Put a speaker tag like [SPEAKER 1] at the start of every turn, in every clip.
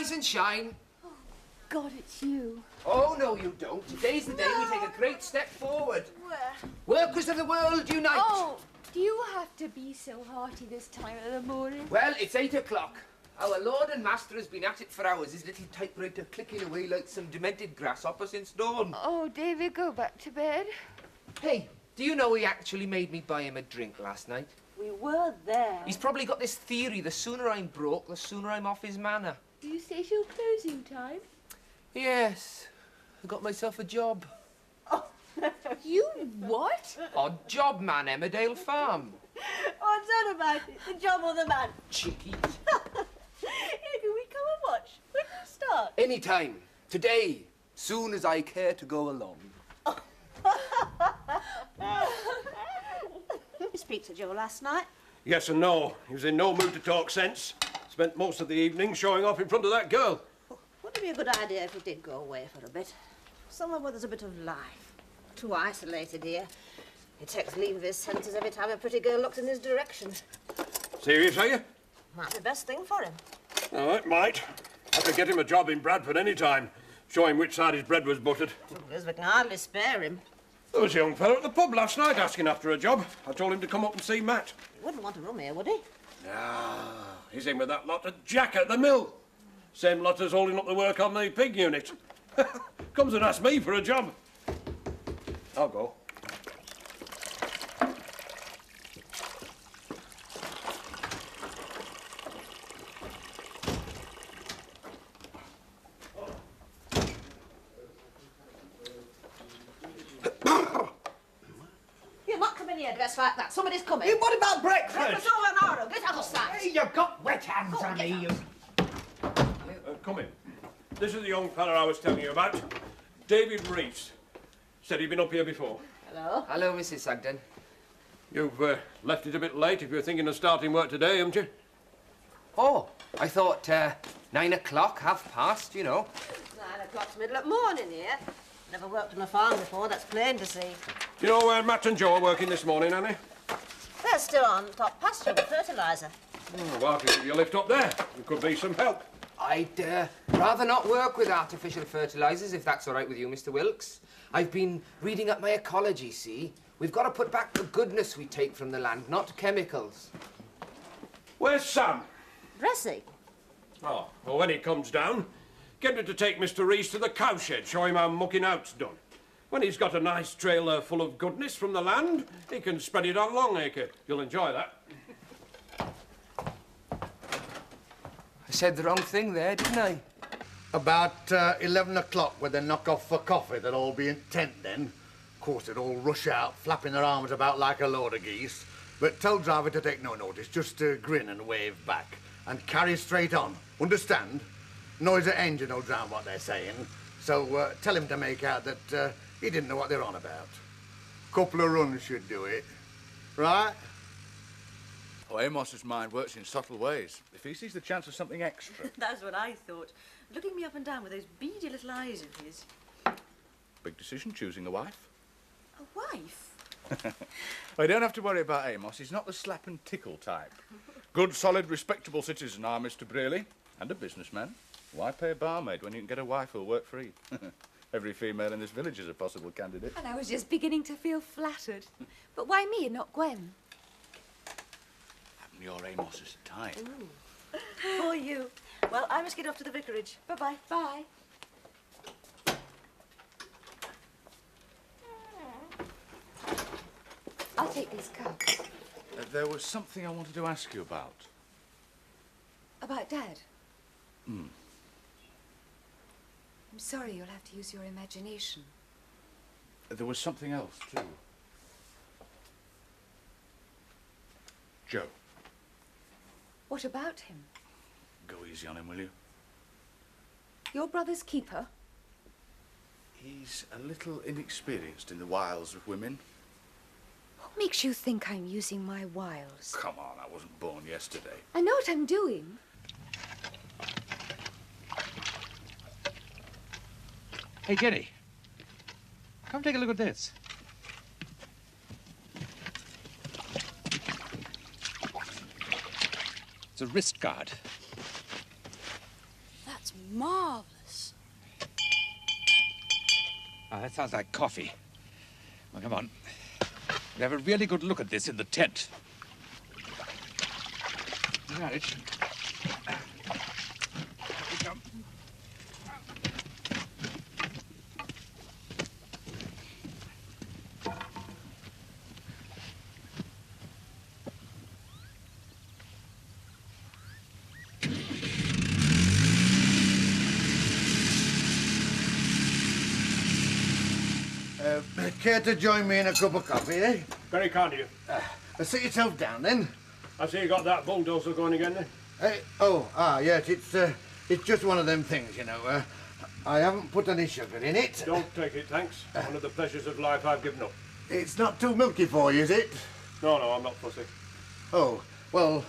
[SPEAKER 1] rise and shine.
[SPEAKER 2] Oh, God, it's you.
[SPEAKER 1] Oh, no, you don't. Today's the day we take a great step forward.
[SPEAKER 2] Where?
[SPEAKER 1] Workers of the world, unite.
[SPEAKER 2] Oh, do you have to be so hearty this time of the morning?
[SPEAKER 1] Well, it's 8 o'clock. Our Lord and Master has been at it for hours, his little typewriter clicking away like some demented grasshopper since dawn.
[SPEAKER 2] Oh, David, go back to bed.
[SPEAKER 1] Hey, do you know he actually made me buy him a drink last night?
[SPEAKER 2] We were there.
[SPEAKER 1] He's probably got this theory, the sooner I'm broke, the sooner I'm off his manor.
[SPEAKER 2] Do you say till closing time?
[SPEAKER 1] Yes, I got myself a job.
[SPEAKER 2] Oh, you what?
[SPEAKER 1] Odd job, man, Emmerdale Farm.
[SPEAKER 2] What's that about it? The job or the man?
[SPEAKER 1] Cheeky.
[SPEAKER 2] Here, can we come and watch? When do you start?
[SPEAKER 1] Anytime. Today, soon as I care to go along.
[SPEAKER 2] You speak to Joe last night?
[SPEAKER 3] Yes and no. He was in no mood to talk sense. Spent most of the evening showing off in front of that girl.
[SPEAKER 4] Wouldn't it be a good idea if he did go away for a bit? Somewhere where there's a bit of life. Too isolated here. He takes leave of his senses every time a pretty girl looks in his direction.
[SPEAKER 3] Serious, are you?
[SPEAKER 4] Might be the best thing for him.
[SPEAKER 3] Oh, it might. I could get him a job in Bradford any time. Show him which side his bread was buttered.
[SPEAKER 4] Trouble is, we can hardly spare him.
[SPEAKER 3] There was a young fellow at the pub last night asking after a job. I told him to come up and see Matt.
[SPEAKER 4] He wouldn't want to room here, would he?
[SPEAKER 3] Ah, he's in with that lot of Jack at the mill. Same lot as holding up the work on the pig unit. Comes and asks me for a job. I'll go.
[SPEAKER 4] You're not coming here dressed like that. Somebody's coming.
[SPEAKER 1] Hey, what about
[SPEAKER 4] Breakfast
[SPEAKER 1] breakfast?
[SPEAKER 4] over an hour. Get out of sight.
[SPEAKER 1] Hey, you've got wet hands on me, you.
[SPEAKER 3] Come in. This is the young fella I was telling you about. David Reese. Said he'd been up here before.
[SPEAKER 4] Hello.
[SPEAKER 1] Hello, Mrs. Sugden.
[SPEAKER 3] You've left it a bit late if you're thinking of starting work today, haven't you?
[SPEAKER 1] Oh, I thought 9 o'clock, 1:30, you know.
[SPEAKER 4] 9 o'clock's middle of morning here. Never worked on a farm before, that's plain to see.
[SPEAKER 3] Do you know where Matt and Joe are working this morning, Annie?
[SPEAKER 4] They're still on top pasture with fertiliser.
[SPEAKER 3] Oh, well, I could give you a lift up there. It could be some help.
[SPEAKER 1] I'd rather not work with artificial fertilisers, if that's all right with you, Mr. Wilkes. I've been reading up my ecology, see? We've got to put back the goodness we take from the land, not chemicals.
[SPEAKER 3] Where's Sam?
[SPEAKER 4] Dressing.
[SPEAKER 3] Oh, well, when he comes down, get him to take Mr. Reese to the cowshed, show him how mucking out's done. When he's got a nice trailer full of goodness from the land, he can spread it on Longacre. You'll enjoy that.
[SPEAKER 1] I said the wrong thing there, didn't I?
[SPEAKER 5] About 11 o'clock, when they knock off for coffee, they'll all be in tent then. Of course, they'll all rush out, flapping their arms about like a load of geese. But tell driver to take no notice, just to grin and wave back. And carry straight on, understand? Noise of engine will drown what they're saying. So tell him to make out that he didn't know what they're on about. Couple of runs should do it. Right?
[SPEAKER 6] Oh, Amos's mind works in subtle ways. If he sees the chance of something extra...
[SPEAKER 7] That's what I thought. Looking me up and down with those beady little eyes of his.
[SPEAKER 6] Big decision, choosing a wife.
[SPEAKER 7] A wife?
[SPEAKER 6] Well, you don't have to worry about Amos. He's not the slap and tickle type. Good, solid, respectable citizen, our Mr. Braley. And a businessman. Why pay a barmaid when you can get a wife who'll work free? Every female in this village is a possible candidate.
[SPEAKER 2] And I was just beginning to feel flattered. But why me and not Gwen?
[SPEAKER 6] Your Amos's type.
[SPEAKER 7] For you. Well, I must get off to the vicarage. Bye-bye.
[SPEAKER 2] Bye. I'll take these cups.
[SPEAKER 6] There was something I wanted to ask you about.
[SPEAKER 2] About Dad?
[SPEAKER 6] Hmm.
[SPEAKER 2] I'm sorry, you'll have to use your imagination.
[SPEAKER 6] There was something else, too. Joe.
[SPEAKER 2] What about him?
[SPEAKER 6] Go easy on him, will you?
[SPEAKER 2] Your brother's keeper?
[SPEAKER 6] He's a little inexperienced in the wiles of women.
[SPEAKER 2] What makes you think I'm using my wiles?
[SPEAKER 6] Come on, I wasn't born yesterday.
[SPEAKER 2] I know what I'm doing.
[SPEAKER 8] Hey, Jenny. Come take a look at this. It's a wrist guard.
[SPEAKER 2] That's
[SPEAKER 7] It's marvellous.
[SPEAKER 8] Ah, that sounds like coffee. Well, come on. We'll have a really good look at this in the tent. Right. Here we come.
[SPEAKER 5] Care to join me in a cup of coffee, eh?
[SPEAKER 3] Very kind of you.
[SPEAKER 5] Sit yourself down, then.
[SPEAKER 3] I see you got that bulldozer going again then.
[SPEAKER 5] Yes, it's just one of them things, you know. I haven't put any sugar in it.
[SPEAKER 3] Don't take it, thanks. One of the pleasures of life I've given up.
[SPEAKER 5] It's not too milky for you, is it?
[SPEAKER 3] No, I'm not fussy.
[SPEAKER 5] Oh, well,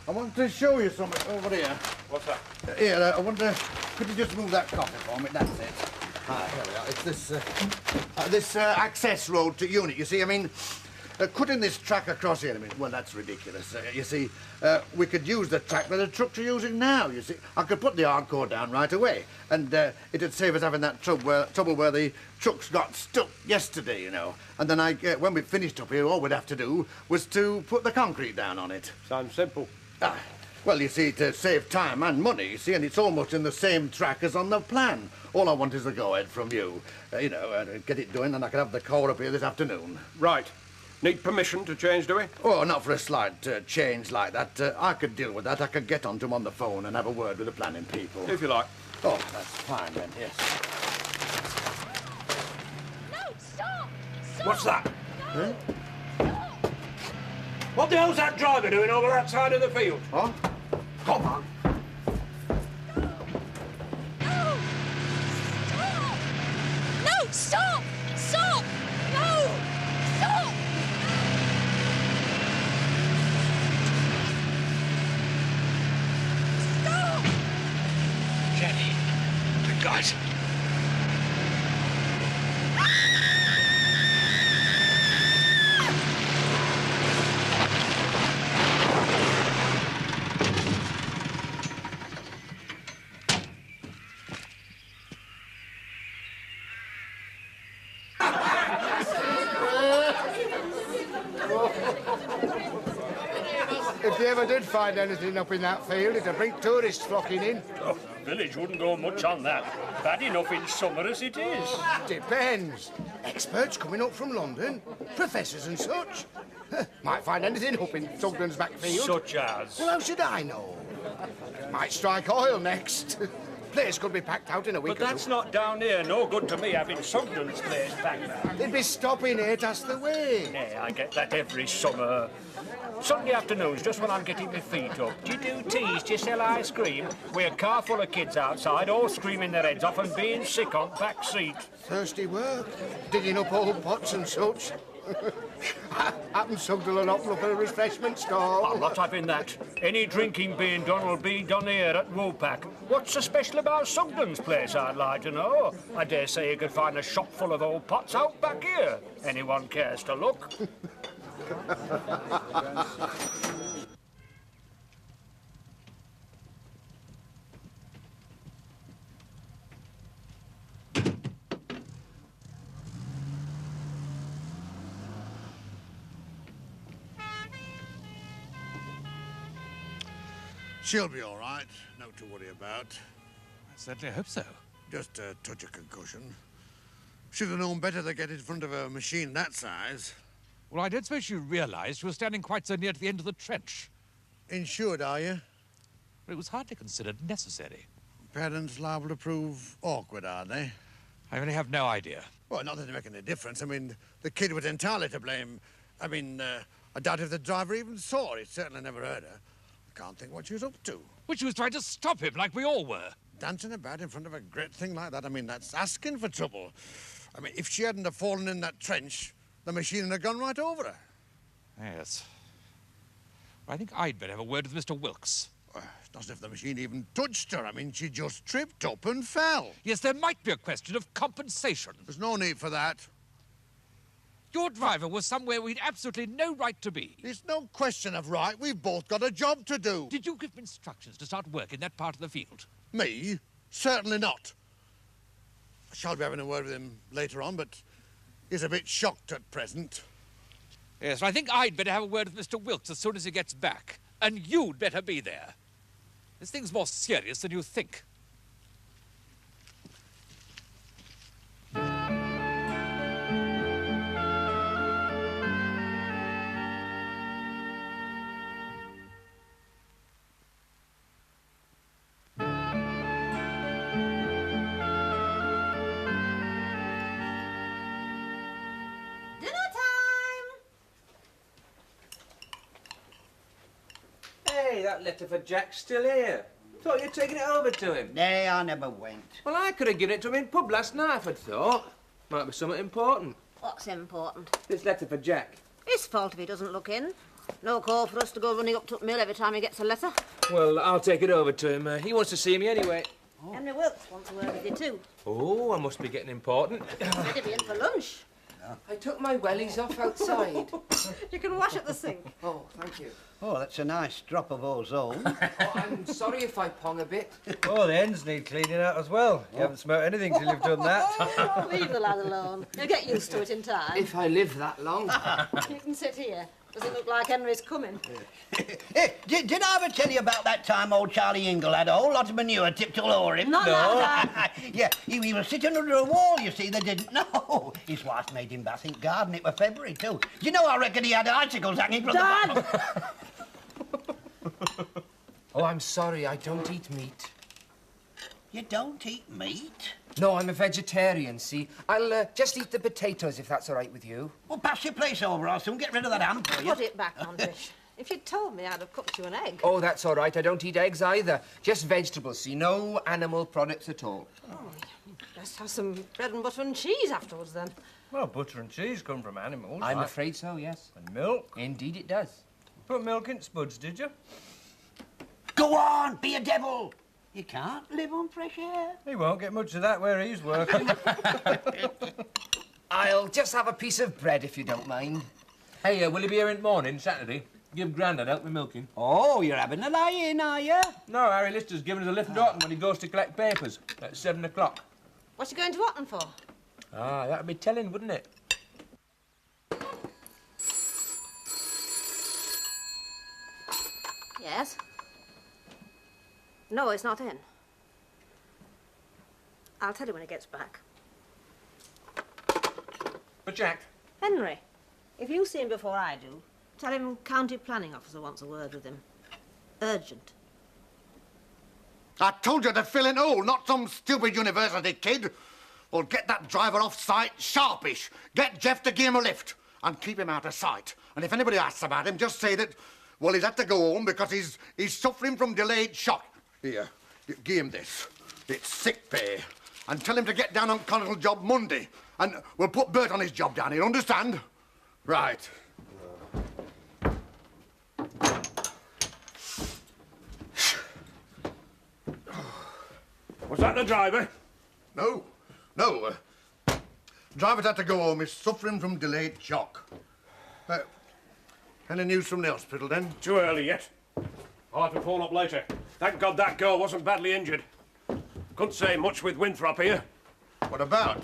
[SPEAKER 5] I want to show you something over here.
[SPEAKER 3] What's that?
[SPEAKER 5] Here, I wonder, could you just move that coffee for me? That's it. Here we are. It's this access road to unit. You see, I mean, cutting this track across here, I mean, well, that's ridiculous. You see, we could use the track that the trucks are using now, you see. I could put the hardcore down right away, and it'd save us having that trouble where the trucks got stuck yesterday, you know. And then when we finished up here, all we'd have to do was to put the concrete down on it.
[SPEAKER 3] Sounds simple.
[SPEAKER 5] Well, you see, to save time and money, you see, and it's almost in the same track as on the plan. All I want is a go-ahead from you. Get it done, and I can have the core up here this afternoon.
[SPEAKER 3] Right. Need permission to change, do we?
[SPEAKER 5] Oh, not for a slight change like that. I could deal with that. I could get onto them on the phone and have a word with the planning people.
[SPEAKER 3] If you like.
[SPEAKER 5] Oh, that's fine then, yes.
[SPEAKER 2] No, stop! Stop!
[SPEAKER 3] What's that?
[SPEAKER 5] Huh?
[SPEAKER 2] Stop!
[SPEAKER 3] What the hell's that driver doing over that side of the field?
[SPEAKER 5] Huh? Come on.
[SPEAKER 2] No! Stop! No, stop! Stop! No! Stop! Stop!
[SPEAKER 8] Jenny. The guys.
[SPEAKER 9] If you ever did find anything up in that field, it'd bring tourists flocking in.
[SPEAKER 10] Oh, village wouldn't go much on that. Bad enough in summer as it is.
[SPEAKER 9] Depends. Experts coming up from London, professors and such. Might find anything up in Sugden's backfield.
[SPEAKER 10] Such as?
[SPEAKER 9] Well, how should I know? Might strike oil next. Place could be packed out in a week
[SPEAKER 10] But that's not down here. No good to me having Sugden's place packed out.
[SPEAKER 9] They'd be stopping here, that's the way.
[SPEAKER 10] Nay, I get that every summer. Sunday afternoons, just when I'm getting my feet up. Do you do teas? Do you sell ice cream? We're a car full of kids outside, all screaming their heads off and being sick on back seat.
[SPEAKER 9] Thirsty work, digging up old pots and such. Happen Sugden and open up a refreshment stall.
[SPEAKER 10] I'm not having that. Any drinking being done will be done here at Woolpack. What's so special about Sugden's place, I'd like to know? I dare say you could find a shop full of old pots out back here. Anyone cares to look?
[SPEAKER 5] She'll be all right. No to worry about.
[SPEAKER 8] I certainly hope so.
[SPEAKER 5] Just a touch of concussion. Should have known better to get in front of a machine that size.
[SPEAKER 8] Well, I don't suppose you realised you were standing quite so near to the end of the trench.
[SPEAKER 5] Insured, are you?
[SPEAKER 8] But it was hardly considered necessary.
[SPEAKER 5] Parents liable to prove awkward, are they?
[SPEAKER 8] I really have no idea.
[SPEAKER 5] Well, not that it makes any difference. I mean, the kid was entirely to blame. I doubt if the driver even saw her. He certainly never heard her. I can't think what she was up to.
[SPEAKER 8] Well, she was trying to stop him like we all were.
[SPEAKER 5] Dancing about in front of a great thing like that, I mean, that's asking for trouble. I mean, if she hadn't have fallen in that trench, the machine would have gone right over her.
[SPEAKER 8] Yes. I think I'd better have a word with Mr. Wilkes.
[SPEAKER 5] It's not as if the machine even touched her. I mean, she just tripped up and fell.
[SPEAKER 8] Yes, there might be a question of compensation.
[SPEAKER 5] There's no need for that.
[SPEAKER 8] Your driver was somewhere we'd absolutely no right to be.
[SPEAKER 5] It's no question of right. We've both got a job to do.
[SPEAKER 8] Did you give him instructions to start work in that part of the field?
[SPEAKER 5] Me? Certainly not. I shall be having a word with him later on, but he's a bit shocked at present.
[SPEAKER 8] Yes, I think I'd better have a word with Mr. Wilkes as soon as he gets back. And you'd better be there. This thing's more serious than you think.
[SPEAKER 1] Hey, that letter for Jack's still here. Thought you'd taken it over to him.
[SPEAKER 11] Nay, I never went.
[SPEAKER 1] Well, I could have given it to him in pub last night, if I'd thought. Might be something important.
[SPEAKER 4] What's important?
[SPEAKER 1] This letter for Jack.
[SPEAKER 4] His fault if he doesn't look in. No call for us to go running up to the mill every time he gets a letter.
[SPEAKER 1] Well, I'll take it over to him. He wants to see me anyway.
[SPEAKER 4] Henry Wilkes wants a word with you too.
[SPEAKER 1] Oh, I must be getting important.
[SPEAKER 4] Ready to be in for lunch.
[SPEAKER 1] I took my wellies off outside.
[SPEAKER 4] You can wash at the sink.
[SPEAKER 1] Oh, thank you.
[SPEAKER 11] Oh, that's a nice drop of ozone.
[SPEAKER 1] Oh, I'm sorry if I pong a bit.
[SPEAKER 12] Oh, the ends need cleaning out as well. You haven't smelt anything till you've done that.
[SPEAKER 4] Leave the lad alone. He'll get used to it in time.
[SPEAKER 1] If I live that long.
[SPEAKER 4] You can sit here. Does it look like Henry's coming?
[SPEAKER 11] Hey, did I ever tell you about that time old Charlie Ingle had a whole lot of manure tipped all over him?
[SPEAKER 4] Not that.
[SPEAKER 11] Yeah, he was sitting under a wall, you see, they didn't know. His wife made him bath in garden. It was February, too. Do you know, I reckon he had icicles hanging from the bottom.
[SPEAKER 1] Oh, I'm sorry, I don't eat meat.
[SPEAKER 11] You don't eat meat?
[SPEAKER 1] No, I'm a vegetarian, see. I'll just eat the potatoes, if that's all right with you.
[SPEAKER 11] Well, pass your place over. I'll soon get rid of that ham for you.
[SPEAKER 4] Put it back on, Trish. If you'd told me, I'd have cooked you an egg.
[SPEAKER 1] Oh, that's all right. I don't eat eggs either. Just vegetables, see. No animal products at all.
[SPEAKER 4] Oh, best have some bread and butter and cheese afterwards, then.
[SPEAKER 12] Well, butter and cheese come from animals.
[SPEAKER 1] I'm afraid so, yes.
[SPEAKER 12] And milk.
[SPEAKER 1] Indeed it does.
[SPEAKER 12] Put milk in spuds, did you?
[SPEAKER 11] Go on, be a devil. You can't live on fresh air.
[SPEAKER 12] He won't get much of that where he's working.
[SPEAKER 1] I'll just have a piece of bread, if you don't mind.
[SPEAKER 13] Hey, will you be here in the morning, Saturday? Give Grandad help with milking.
[SPEAKER 11] Oh, you're having a lie-in, are you?
[SPEAKER 13] No, Harry Lister's giving us a lift to Otten when he goes to collect papers at 7 o'clock.
[SPEAKER 4] What you going to Otten for?
[SPEAKER 13] Ah, that'd be telling, wouldn't it?
[SPEAKER 4] Yes. No, it's not in. I'll tell you when he gets back.
[SPEAKER 13] But Jack.
[SPEAKER 4] Henry, if you see him before I do, tell him County Planning Officer wants a word with him. Urgent.
[SPEAKER 5] I told you to fill in all, not some stupid university kid. Well, get that driver off site sharpish. Get Jeff to give him a lift and keep him out of sight. And if anybody asks about him, just say that, well, he's had to go home because he's suffering from delayed shock. Here, give him this. It's sick pay. And tell him to get down on Connell's job Monday. And we'll put Bert on his job down here, understand? Right.
[SPEAKER 3] Was that the driver?
[SPEAKER 5] No. Driver's had to go home. He's suffering from delayed shock. Any news from the hospital, then?
[SPEAKER 3] Too early yet. I'll have to phone up later. Thank God that girl wasn't badly injured. Couldn't say much with Winthrop here.
[SPEAKER 5] What about?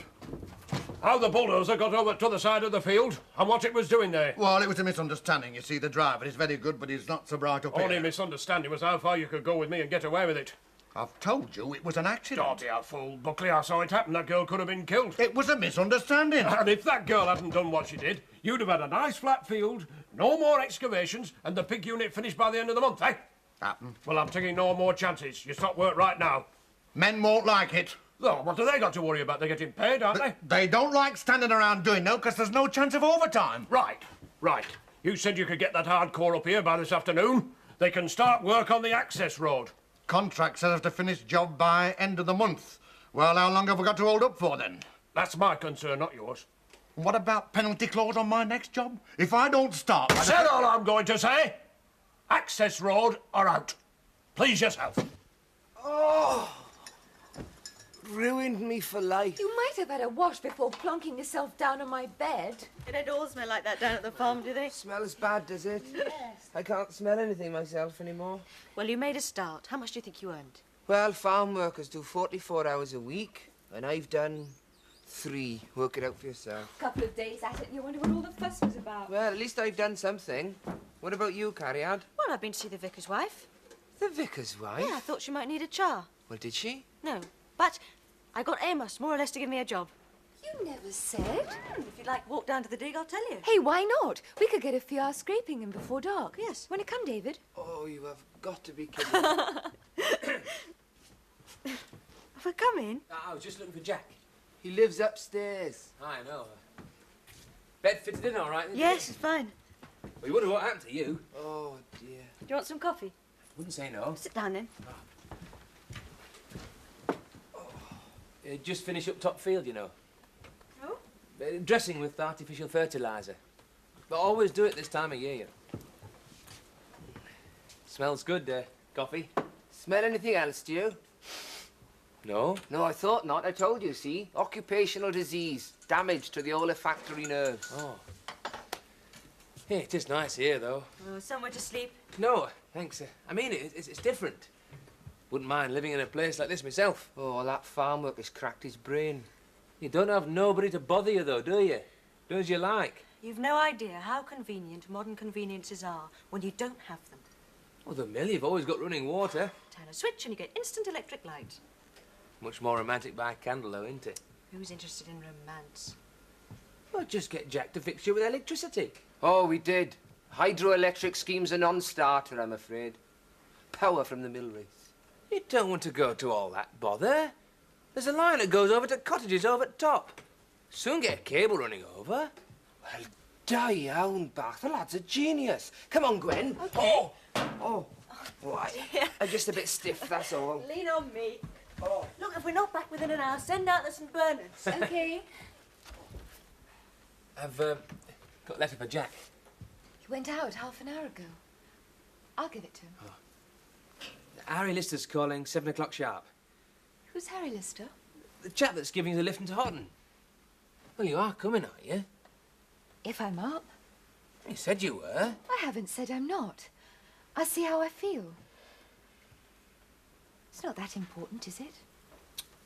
[SPEAKER 3] How the bulldozer got over to the side of the field and what it was doing there.
[SPEAKER 5] Well, it was a misunderstanding. You see, the driver is very good, but he's not so bright up
[SPEAKER 3] Only
[SPEAKER 5] here.
[SPEAKER 3] misunderstanding was how far you could go with me and get away with it.
[SPEAKER 5] I've told you it was an accident.
[SPEAKER 3] Don't be a fool, Buckley. I saw it happen. That girl could have been killed.
[SPEAKER 5] It was a misunderstanding.
[SPEAKER 3] And if that girl hadn't done what she did, you'd have had a nice flat field, no more excavations, and the pig unit finished by the end of the month, eh?
[SPEAKER 5] Happen.
[SPEAKER 3] Well, I'm taking no more chances. You stop work right now.
[SPEAKER 5] Men won't like it.
[SPEAKER 3] Oh, what have they got to worry about? They're getting paid, aren't they?
[SPEAKER 5] They don't like standing around doing no, because there's no chance of overtime.
[SPEAKER 3] Right. You said you could get that hardcore up here by this afternoon. They can start work on the access road.
[SPEAKER 5] Contract says to finish job by end of the month. Well, how long have we got to hold up for, then?
[SPEAKER 3] That's my concern, not yours.
[SPEAKER 5] What about penalty clause on my next job? If I don't start...
[SPEAKER 3] Said all I'm going to say. Access road or out. Please yourself.
[SPEAKER 1] Oh! Ruined me for life.
[SPEAKER 2] You might have had a wash before plonking yourself down on my bed.
[SPEAKER 7] They don't all smell like that down at the farm, do they?
[SPEAKER 1] Smells bad, does it?
[SPEAKER 7] Yes.
[SPEAKER 1] I can't smell anything myself anymore.
[SPEAKER 7] Well, you made a start. How much do you think you earned?
[SPEAKER 1] Well, farm workers do 44 hours a week, and I've done 3. Work it out for yourself.
[SPEAKER 2] Couple of days at it, and you wonder what all the fuss was about.
[SPEAKER 1] Well, at least I've done something. What about you, Cariad?
[SPEAKER 7] Well, I've been to see the vicar's wife.
[SPEAKER 1] The vicar's wife?
[SPEAKER 7] Yeah, I thought she might need a char.
[SPEAKER 1] Well, did she?
[SPEAKER 7] No, but I got Amos more or less to give me a job.
[SPEAKER 2] You never said.
[SPEAKER 7] If you'd like to walk down to the dig, I'll tell you.
[SPEAKER 2] Hey, why not? We could get a few hours scraping him before dark.
[SPEAKER 7] Yes.
[SPEAKER 2] Want to come, David?
[SPEAKER 1] Oh, you have got to be kidding.
[SPEAKER 7] Have we come in?
[SPEAKER 13] I was just looking for Jack.
[SPEAKER 1] He lives upstairs.
[SPEAKER 13] I know. Bed fitted in all right?
[SPEAKER 7] Yes, it's fine.
[SPEAKER 13] Well, you wonder what happened to you.
[SPEAKER 1] Oh, dear.
[SPEAKER 7] Do you want some coffee?
[SPEAKER 13] Wouldn't say no.
[SPEAKER 7] Sit down then.
[SPEAKER 13] Just finish up top field, you know.
[SPEAKER 7] Oh?
[SPEAKER 13] Dressing with artificial fertiliser. But always do it this time of year, you know. Smells good, coffee.
[SPEAKER 1] Smell anything else, do you?
[SPEAKER 13] No?
[SPEAKER 1] No, I thought not. I told you, see? Occupational disease. Damage to the olfactory nerves.
[SPEAKER 13] Oh. Yeah, it is nice here, though.
[SPEAKER 7] Oh, somewhere to sleep.
[SPEAKER 13] No, thanks. I mean, it's different. Wouldn't mind living in a place like this myself.
[SPEAKER 1] Oh, that farm work has cracked his brain.
[SPEAKER 13] You don't have nobody to bother you, though, do you? Do as you like.
[SPEAKER 7] You've no idea how convenient modern conveniences are when you don't have them.
[SPEAKER 13] Well, the mill, you've always got running water.
[SPEAKER 7] Turn a switch and you get instant electric light.
[SPEAKER 13] Much more romantic by candle, though, isn't it?
[SPEAKER 7] Who's interested in romance?
[SPEAKER 13] Well, just get Jack to fix you with electricity.
[SPEAKER 1] Oh, we did. Hydroelectric scheme's a non-starter, I'm afraid. Power from the mill race.
[SPEAKER 13] You don't want to go to all that bother. There's a line that goes over to cottages over at top. Soon get a cable running over.
[SPEAKER 1] Well, down, Bath. The lad's a genius. Come on, Gwen.
[SPEAKER 7] Okay.
[SPEAKER 1] Oh. Why? I'm just a bit stiff, that's all.
[SPEAKER 7] Lean on me. Oh. Look, if we're not back within an hour, send out the St. Bernards.
[SPEAKER 2] Okay.
[SPEAKER 13] I've got a letter for Jack.
[SPEAKER 2] He went out half an hour ago. I'll give it to him.
[SPEAKER 13] Oh. Harry Lister's calling 7 o'clock sharp.
[SPEAKER 2] Who's Harry Lister?
[SPEAKER 13] The chap that's giving you the lift into Houghton. Well, you are coming, aren't you?
[SPEAKER 2] If I'm up.
[SPEAKER 13] You said you were.
[SPEAKER 2] I haven't said I'm not. I'll see how I feel. It's not that important, is it?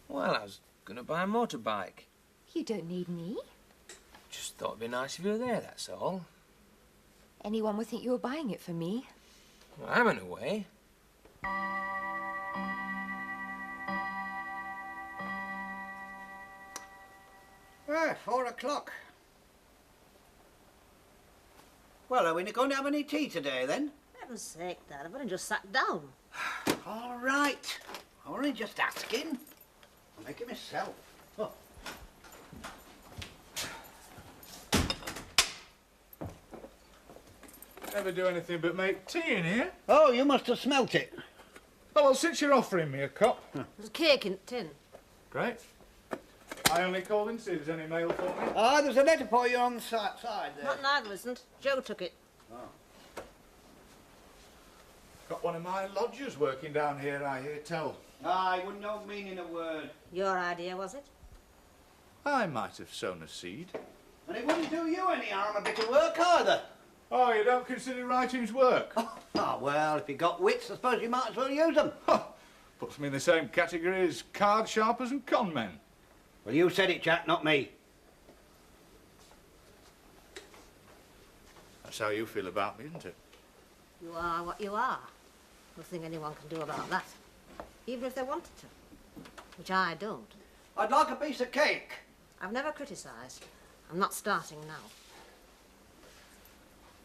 [SPEAKER 13] Well, I was going to buy a motorbike.
[SPEAKER 2] You don't need me.
[SPEAKER 13] Just thought it'd be nice if you were there, that's all.
[SPEAKER 2] Anyone would think you were buying it for me.
[SPEAKER 13] Well, I'm in a way.
[SPEAKER 11] Ah, 4 o'clock. Well, are we not going to have any tea today, then?
[SPEAKER 4] For heaven's sake, Dad, I've only just sat down.
[SPEAKER 11] All right. I was only just asking. I'll make it myself. Oh.
[SPEAKER 6] Never do anything but make tea in here.
[SPEAKER 11] Oh, you must have smelt it.
[SPEAKER 6] Oh, well, since you're offering me a cup.
[SPEAKER 4] There's cake in the tin.
[SPEAKER 6] Great. I only called in to see if there's any mail for me.
[SPEAKER 11] Ah, there's a letter for you on the side there.
[SPEAKER 4] Not neither isn't. Joe took it.
[SPEAKER 11] Oh.
[SPEAKER 6] Got one of my lodgers working down here, I hear tell.
[SPEAKER 11] Ah, I wouldn't know meaning a word.
[SPEAKER 4] Your idea, was it?
[SPEAKER 6] I might have sown a seed.
[SPEAKER 11] And it wouldn't do you any harm, a bit of work either.
[SPEAKER 6] Oh, you don't consider writing's work?
[SPEAKER 11] Oh, well, if you got wits, I suppose you might as well use them.
[SPEAKER 6] Puts me in the same category as card sharpers and con men.
[SPEAKER 11] Well, you said it, Jack, not me.
[SPEAKER 6] That's how you feel about me, isn't it?
[SPEAKER 4] You are what you are. Nothing anyone can do about that. Even if they wanted to. Which I don't.
[SPEAKER 11] I'd like a piece of cake.
[SPEAKER 4] I've never criticised. I'm not starting now.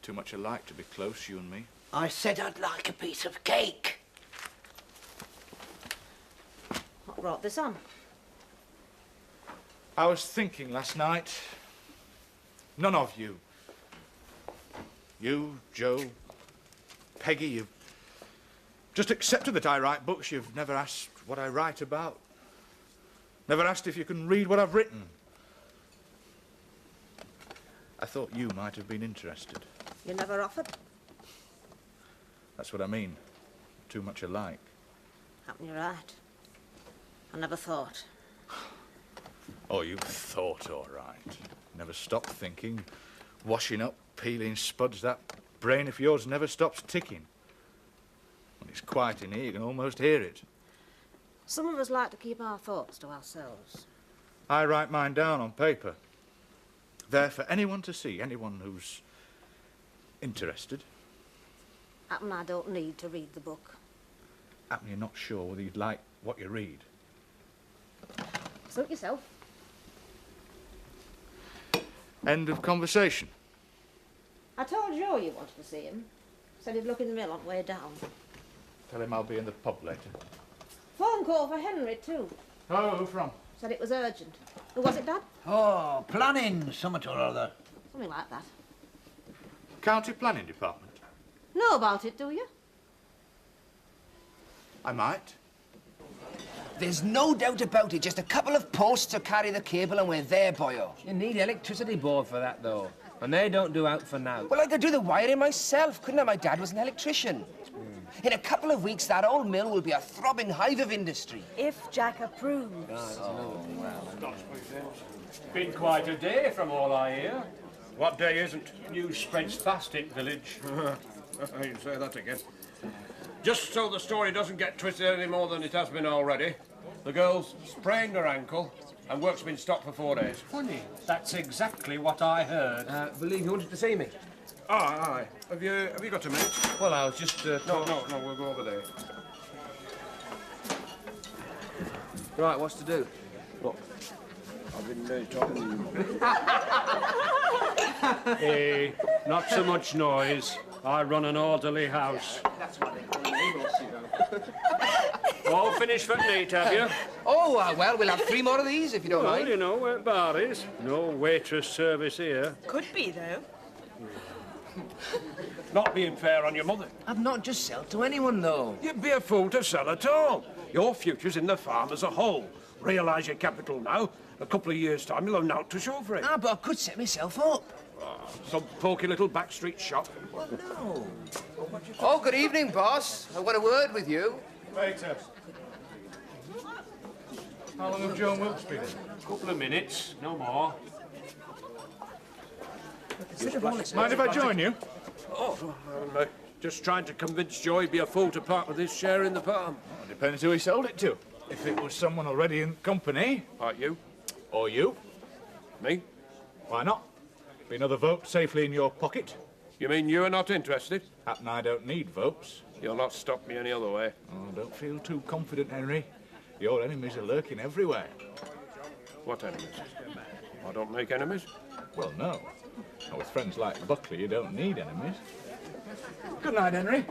[SPEAKER 6] Too much alike to be close, you and me.
[SPEAKER 11] I said I'd like a piece of cake.
[SPEAKER 4] What brought this on?
[SPEAKER 6] I was thinking last night, none of you, Joe, Peggy, you've just accepted that I write books. You've never asked what I write about. Never asked if you can read what I've written. I thought you might have been interested.
[SPEAKER 4] You never offered?
[SPEAKER 6] That's what I mean. Too much alike.
[SPEAKER 4] You're right. I never thought.
[SPEAKER 6] Oh, you thought all right. Never stopped thinking. Washing up, peeling spuds, that brain of yours never stops ticking. When it's quiet in here, you can almost hear it.
[SPEAKER 4] Some of us like to keep our thoughts to ourselves.
[SPEAKER 6] I write mine down on paper. There for anyone to see, anyone who's interested.
[SPEAKER 4] Happen I don't need to read the book.
[SPEAKER 6] Happen you're not sure whether you'd like what you read.
[SPEAKER 4] Suit yourself.
[SPEAKER 6] End of conversation.
[SPEAKER 4] I told Joe you wanted to see him. Said he'd look in the mill on the way down.
[SPEAKER 6] Tell him I'll be in the pub later.
[SPEAKER 4] Phone call for Henry, too.
[SPEAKER 6] Oh, who from?
[SPEAKER 4] Said it was urgent. Who was it, Dad?
[SPEAKER 11] Oh, planning, something or other.
[SPEAKER 4] Something like that.
[SPEAKER 6] County Planning Department.
[SPEAKER 4] Know about it, do you?
[SPEAKER 6] I might.
[SPEAKER 1] There's no doubt about it. Just a couple of posts to carry the cable and we're there, boyo.
[SPEAKER 13] You need electricity board for that, though. And they don't do out for now.
[SPEAKER 1] Well, I could do the wiring myself, couldn't I? My dad was an electrician. In a couple of weeks, that old mill will be a throbbing hive of industry.
[SPEAKER 7] If Jack approves.
[SPEAKER 10] Been quite a day from all I hear. What day isn't? News spreads fast in village.
[SPEAKER 3] You say that again. Just so the story doesn't get twisted any more than it has been already, the girl's sprained her ankle and work's been stopped for 4 days.
[SPEAKER 10] Funny. That's exactly what I heard.
[SPEAKER 13] Believe you wanted to see me.
[SPEAKER 3] Aye. Have you got a minute?
[SPEAKER 13] Well, I was just...
[SPEAKER 3] No, we'll go over there.
[SPEAKER 13] Right, what's to do?
[SPEAKER 3] Look, I've been talking to you.
[SPEAKER 10] Hey, not so much noise. I run an orderly house. All finished for tonight, have you?
[SPEAKER 1] Oh, well, we'll have 3 more of these, if you don't
[SPEAKER 10] Well,
[SPEAKER 1] mind.
[SPEAKER 10] you know where the bar is. No waitress service here.
[SPEAKER 7] Could be, though.
[SPEAKER 10] Not being fair on your mother.
[SPEAKER 13] I've not just sell to anyone, though.
[SPEAKER 3] You'd be a fool to sell at all. Your future's in the farm as a whole. Realise your capital now. A couple of years' time, you'll have naught to show for it.
[SPEAKER 13] Ah, but I could set myself up.
[SPEAKER 3] Some poky little backstreet shop.
[SPEAKER 13] Well, no.
[SPEAKER 1] Oh, good evening, boss. I want a word with you.
[SPEAKER 6] Later. How long have Joan Wilkes been in?
[SPEAKER 10] A couple of minutes, no more.
[SPEAKER 6] Mind if I join you?
[SPEAKER 3] Oh, I'm just trying to convince Joe he'd be a fool to part with his share in the farm.
[SPEAKER 6] Well, depends who he sold it to. If it was someone already in company.
[SPEAKER 3] Like you?
[SPEAKER 6] Or you.
[SPEAKER 3] Me?
[SPEAKER 6] Why not? Be another vote safely in your pocket.
[SPEAKER 3] You mean you're not interested?
[SPEAKER 6] Happen I don't need votes.
[SPEAKER 3] You'll not stop me any other way.
[SPEAKER 6] Oh, don't feel too confident, Henry. Your enemies are lurking everywhere.
[SPEAKER 3] What enemies? I don't make enemies.
[SPEAKER 6] Well, no. Now, with friends like Buckley, you don't need enemies. Good night, Henry.